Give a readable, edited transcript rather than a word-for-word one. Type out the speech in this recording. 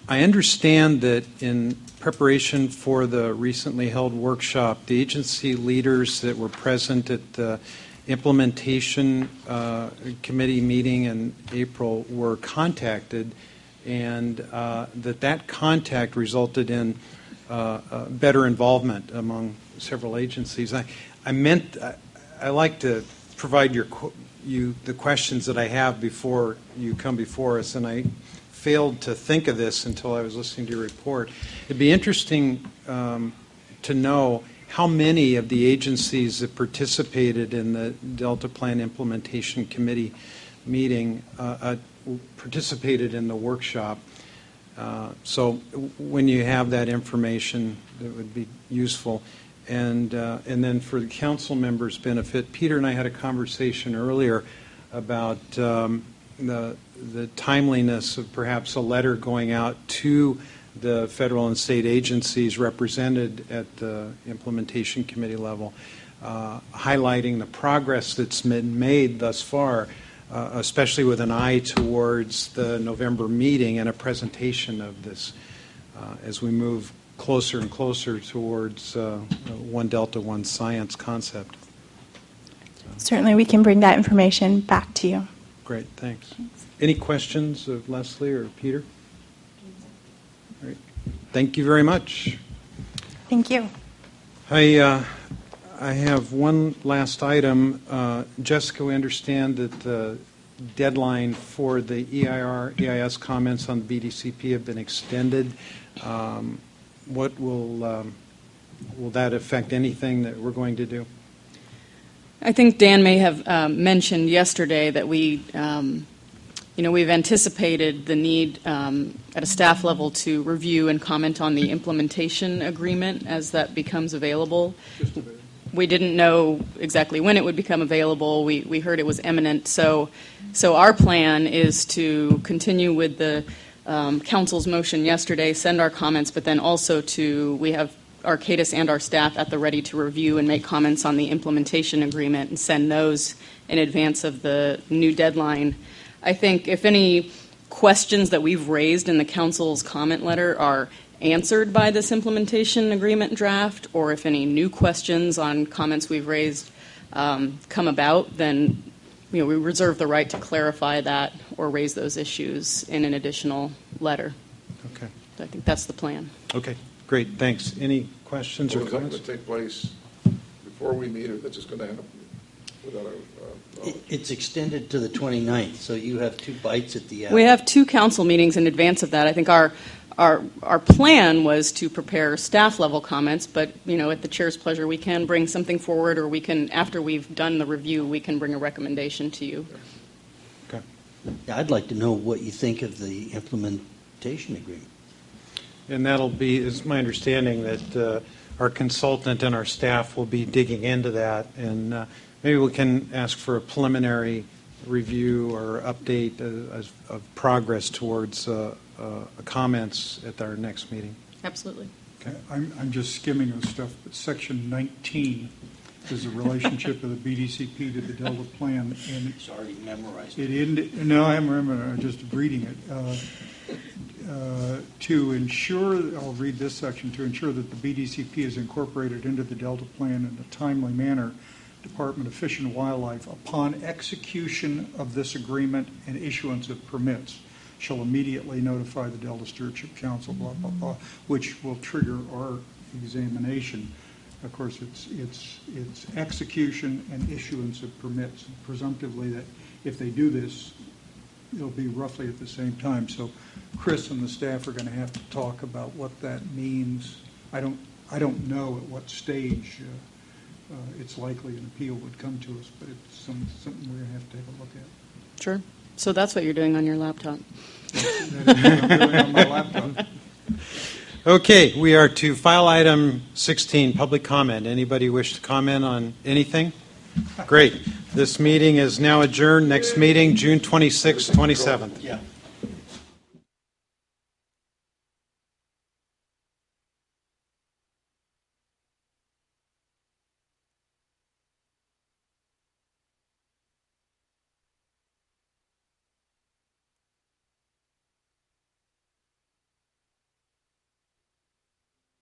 I understand that in preparation for the recently held workshop, the agency leaders that were present at the implementation committee meeting in April were contacted, and that contact resulted in better involvement among several agencies. I like to provide you the questions that I have before you come before us, and I failed to think of this until I was listening to your report. It'd be interesting to know how many of the agencies that participated in the Delta Plan Implementation Committee meeting participated in the workshop. So when you have that information, it would be useful. And then for the council members' benefit, Peter and I had a conversation earlier about the timeliness of perhaps a letter going out to the federal and state agencies represented at the implementation committee level, highlighting the progress that's been made thus far, especially with an eye towards the November meeting and a presentation of this as we move closer and closer towards One Delta, One Science concept. Certainly, we can bring that information back to you. Great, thanks. Any questions of Leslie or Peter? All right. Thank you very much. Thank you. I have one last item. Jessica, we understand that the deadline for the EIS comments on the BDCP have been extended. What will that affect anything that we're going to do? I think Dan may have mentioned yesterday that we've anticipated the need at a staff level to review and comment on the implementation agreement as that becomes available. We didn't know exactly when it would become available. We heard it was imminent. So our plan is to continue with the council's motion yesterday, send our comments, but then also we have Arcadis and our staff at the ready to review and make comments on the implementation agreement and send those in advance of the new deadline. I think if any questions that we've raised in the council's comment letter are answered by this implementation agreement draft, or if any new questions on comments we've raised come about, then we reserve the right to clarify that or raise those issues in an additional letter. Okay. I think that's the plan. Okay, great, thanks. Any questions or comments? Is that going to take place before we meet, or that's just going to happen without our It's extended to the 29th, so you have 2 bites at the apple. We have 2 council meetings in advance of that. I think our plan was to prepare staff level comments, but at the chair's pleasure, we can bring something forward, or we can, after we've done the review, we can bring a recommendation to you. Okay. Yeah, I'd like to know what you think of the implementation agreement. And that'll be, it's my understanding that our consultant and our staff will be digging into that, and maybe we can ask for a preliminary review or update of progress towards comments at our next meeting. Absolutely. Okay. I'm just skimming the stuff, but Section 19 is the relationship of the BDCP to the Delta Plan, and It's already memorized. No, I haven't remembered it. I'm just reading it. To ensure, I'll read this section, to ensure that the BDCP is incorporated into the Delta Plan in a timely manner, Department of Fish and Wildlife, upon execution of this agreement and issuance of permits, shall immediately notify the Delta Stewardship Council, blah, blah, blah, which will trigger our examination. Of course, it's execution and issuance of permits. Presumptively, that if they do this, it'll be roughly at the same time. So Chris and the staff are going to have to talk about what that means. I don't know at what stage it's likely an appeal would come to us, but it's something we're going to have to take a look at. Sure. So that's what you're doing on your laptop. That's what I'm doing on my laptop. Okay, we are to file item 16, public comment. Anybody wish to comment on anything? Great. This meeting is now adjourned. Next meeting, June 26th, 27th. Yeah.